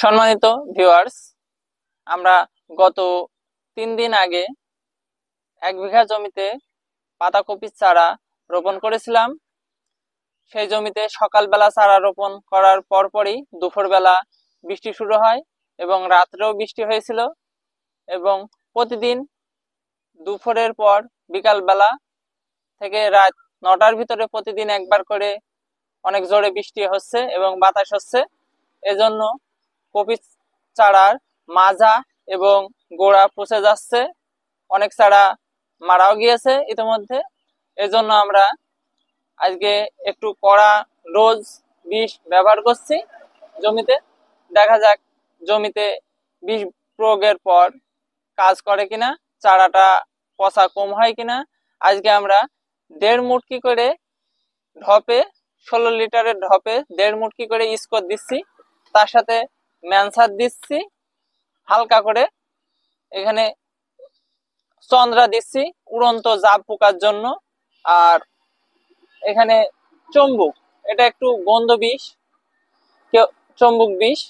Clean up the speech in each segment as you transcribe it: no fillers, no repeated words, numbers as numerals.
সম্মানিত ভিউয়ার্স, আমরা গত 3 দিন আগে 1 বিঘা জমিতে পাতাকপির চারা রোপণ করেছিলাম। সেই জমিতে সকালবেলা চারা রোপণ করার পরপরই দুপুরবেলা বৃষ্টি শুরু হয় এবং রাত্রেও বৃষ্টি হয়েছিল, এবং প্রতিদিন দুপুরের পর বিকালবেলা থেকে রাত 9টার ভিতরে প্রতিদিন একবার করে অনেক জোরে বৃষ্টি হচ্ছে এবং বাতাস হচ্ছে। এজন্য কপি চারার মাজা এবং গোড়া পচে যাচ্ছে, অনেক চারা মারাও গিয়েছে ইতিমধ্যে। এজন্য আমরা আজকে একটু কড়া ডোজ বিষ ব্যবহার করছি জমিতে। দেখা যাক জমিতে বিষ প্রয়োগের পর কাজ করে কিনা, চারাটা পচা কম হয় কিনা। আজকে আমরা 1.5 মুটকি করে ঢপে, 16 লিটারের ঢপে 1.5 মুটকি করে স্কোর দিচ্ছি, তার সাথে ম্যানসার দিচ্ছি হালকা করে। এখানে চন্দ্রা দিচ্ছি উড়ন্ত জাপ পোকার জন্য, আর এখানে চম্বুক, এটা একটু গন্ধ বিষ, চম্বুক বিষ,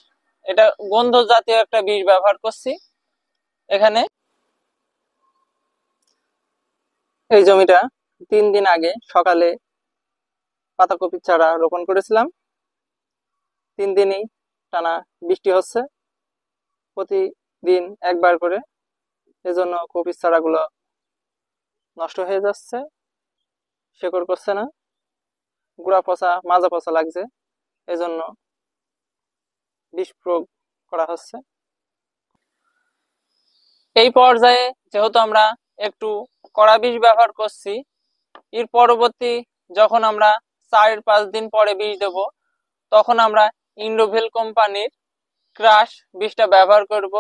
এটা গন্ধ জাতীয় একটা বিষ ব্যবহার করছি। এখানে এই জমিটা 3 দিন আগে সকালে পাতাকপির চারা রোপণ করেছিলাম। 3 দিনই টানা বৃষ্টি হচ্ছে, প্রতিদিন একবার করে। এজন্য কপির চারাগুলো নষ্ট হয়ে যাচ্ছে, শেকড় করছে না, গুড়া পচা মাজা পচা লাগছে। এজন্য বিষ প্রয়োগ করা হচ্ছে। এই পর্যায়ে যেহেতু আমরা একটু কড়া বিষ ব্যবহার করছি, এর পরবর্তী যখন আমরা 4-5 দিন পরে বীজ দেব, তখন আমরা ইন্ডোভিল কোম্পানির ক্রাশ বীজটা ব্যবহার করব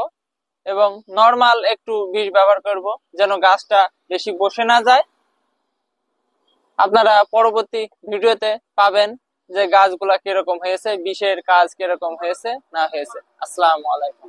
এবং নরমাল একটু বীজ ব্যবহার করব, যেন গাছটা বেশি বসে না যায়। আপনারা পরবর্তী ভিডিওতে পাবেন যে গাছগুলা কিরকম হয়েছে, বিষের কাজ কিরকম হয়েছে না হয়েছে। আসসালামু আলাইকুম।